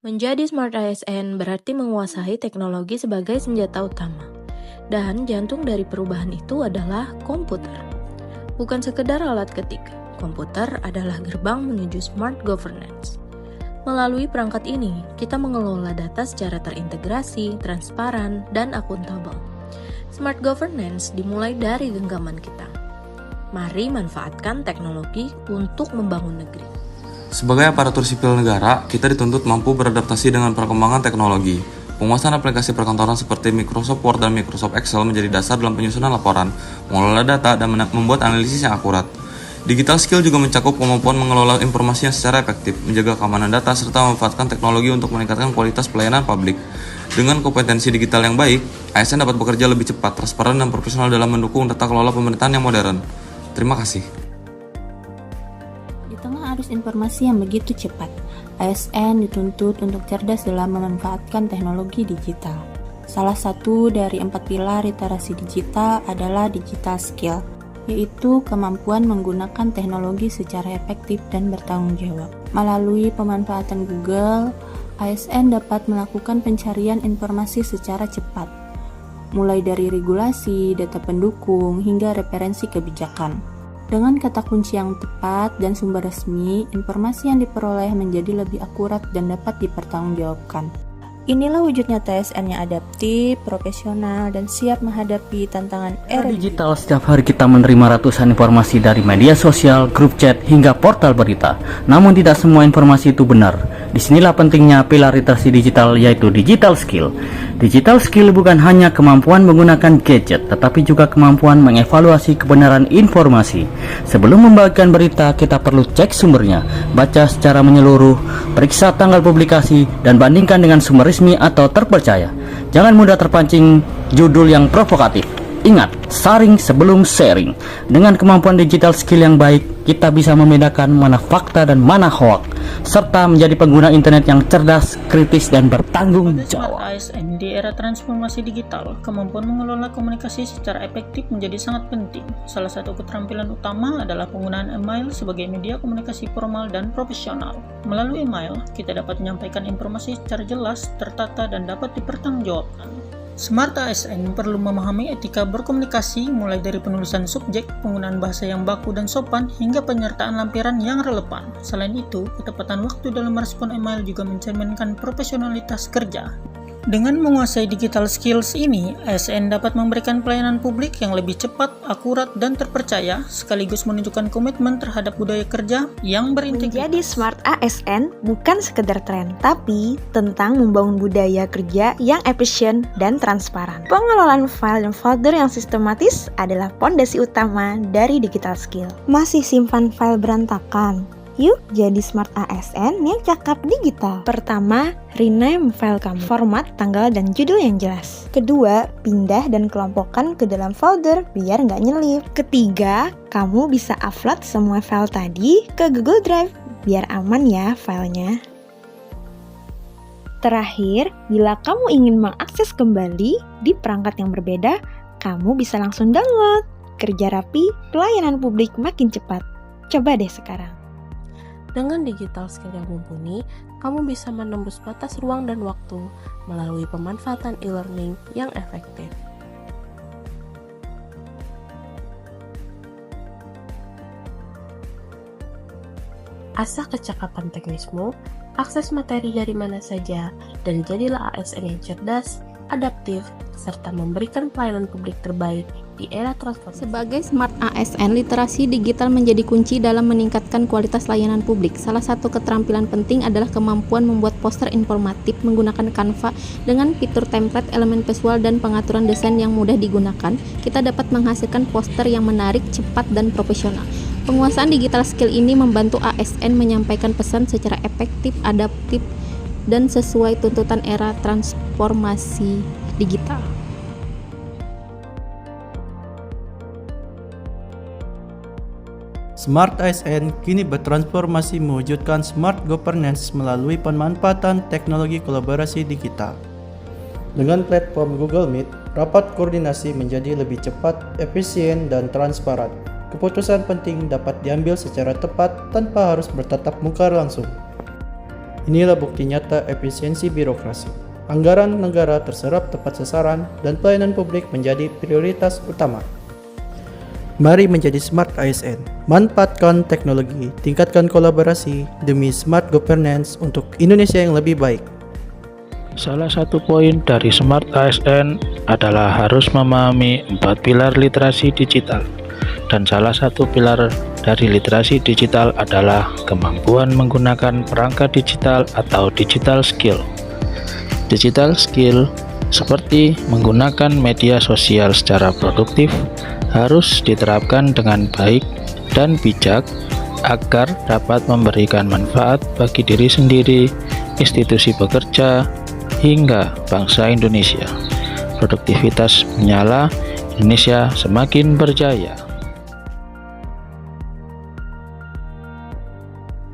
Menjadi Smart ASN berarti menguasai teknologi sebagai senjata utama. Dan jantung dari perubahan itu adalah komputer. Bukan sekedar alat ketik, komputer adalah gerbang menuju smart governance. Melalui perangkat ini, kita mengelola data secara terintegrasi, transparan, dan akuntabel. Smart governance dimulai dari genggaman kita. Mari manfaatkan teknologi untuk membangun negeri. Sebagai aparatur sipil negara, kita dituntut mampu beradaptasi dengan perkembangan teknologi. Penguasaan aplikasi perkantoran seperti Microsoft Word dan Microsoft Excel menjadi dasar dalam penyusunan laporan, mengelola data, dan membuat analisis yang akurat. Digital skill juga mencakup kemampuan mengelola informasi yang secara efektif, menjaga keamanan data, serta memanfaatkan teknologi untuk meningkatkan kualitas pelayanan publik. Dengan kompetensi digital yang baik, ASN dapat bekerja lebih cepat, transparan, dan profesional dalam mendukung tata kelola pemerintahan yang modern. Terima kasih. Di tengah arus informasi yang begitu cepat, ASN dituntut untuk cerdas dalam memanfaatkan teknologi digital. Salah satu dari 4 pilar literasi digital adalah digital skill, yaitu kemampuan menggunakan teknologi secara efektif dan bertanggung jawab. Melalui pemanfaatan Google, ASN dapat melakukan pencarian informasi secara cepat, mulai dari regulasi, data pendukung, hingga referensi kebijakan. Dengan kata kunci yang tepat dan sumber resmi, informasi yang diperoleh menjadi lebih akurat dan dapat dipertanggungjawabkan. Inilah wujud nyata ASN yang adaptif, profesional, dan siap menghadapi tantangan era digital. Setiap hari kita menerima ratusan informasi dari media sosial, grup chat, hingga portal berita. Namun tidak semua informasi itu benar. Disinilah pentingnya pilar literasi digital, yaitu digital skill. Digital skill bukan hanya kemampuan menggunakan gadget, tetapi juga kemampuan mengevaluasi kebenaran informasi. Sebelum membagikan berita, kita perlu cek sumbernya, baca secara menyeluruh, periksa tanggal publikasi, dan bandingkan dengan sumber resmi atau terpercaya. Jangan mudah terpancing judul yang provokatif. Ingat, saring sebelum sharing. Dengan kemampuan digital skill yang baik, kita bisa membedakan mana fakta dan mana hoax, serta menjadi pengguna internet yang cerdas, kritis, dan bertanggung jawab. ASN di era transformasi digital, kemampuan mengelola komunikasi secara efektif menjadi sangat penting. Salah satu keterampilan utama adalah penggunaan email sebagai media komunikasi formal dan profesional. Melalui email, kita dapat menyampaikan informasi secara jelas, tertata, dan dapat dipertanggungjawabkan. Smart ASN perlu memahami etika berkomunikasi mulai dari penulisan subjek, penggunaan bahasa yang baku dan sopan, hingga penyertaan lampiran yang relevan. Selain itu, ketepatan waktu dalam merespon email juga mencerminkan profesionalitas kerja. Dengan menguasai digital skills ini, ASN dapat memberikan pelayanan publik yang lebih cepat, akurat, dan terpercaya, sekaligus menunjukkan komitmen terhadap budaya kerja yang berintegritas. Menjadi Smart ASN bukan sekedar tren, tapi tentang membangun budaya kerja yang efisien dan transparan. Pengelolaan file dan folder yang sistematis adalah fondasi utama dari digital skill. Masih simpan file berantakan? Yuk jadi Smart ASN yang cakap digital. Pertama, rename file kamu, format, tanggal, dan judul yang jelas. Kedua, pindah dan kelompokkan ke dalam folder biar nggak nyelip. Ketiga, kamu bisa upload semua file tadi ke Google Drive biar aman ya filenya. Terakhir, bila kamu ingin mengakses kembali di perangkat yang berbeda, kamu bisa langsung download. Kerja rapi, pelayanan publik makin cepat. Coba deh sekarang. Dengan digital skill yang mumpuni, kamu bisa menembus batas ruang dan waktu melalui pemanfaatan e-learning yang efektif. Asah kecakapan teknismu, akses materi dari mana saja, dan jadilah ASN yang cerdas, adaptif, serta memberikan pelayanan publik terbaik di era transformasi. Sebagai Smart ASN, literasi digital menjadi kunci dalam meningkatkan kualitas layanan publik. Salah satu keterampilan penting adalah kemampuan membuat poster informatif menggunakan Canva dengan fitur template, elemen visual, dan pengaturan desain yang mudah digunakan. Kita dapat menghasilkan poster yang menarik, cepat, dan profesional. Penguasaan digital skill ini membantu ASN menyampaikan pesan secara efektif, adaptif, dan sesuai tuntutan era transformasi digital. Smart ASN kini bertransformasi mewujudkan smart governance melalui pemanfaatan teknologi kolaborasi digital. Dengan platform Google Meet, rapat koordinasi menjadi lebih cepat, efisien, dan transparan. Keputusan penting dapat diambil secara tepat tanpa harus bertatap muka langsung. Inilah bukti nyata efisiensi birokrasi. Anggaran negara terserap tepat sasaran dan pelayanan publik menjadi prioritas utama. Mari menjadi Smart ASN. Manfaatkan teknologi, tingkatkan kolaborasi demi smart governance untuk Indonesia yang lebih baik. Salah satu poin dari Smart ASN adalah harus memahami 4 pilar literasi digital. Dan salah satu pilar dari literasi digital adalah kemampuan menggunakan perangkat digital atau digital skill. Digital skill seperti menggunakan media sosial secara produktif harus diterapkan dengan baik dan bijak agar dapat memberikan manfaat bagi diri sendiri, institusi bekerja, hingga bangsa Indonesia. Produktivitas menyala, Indonesia semakin berjaya.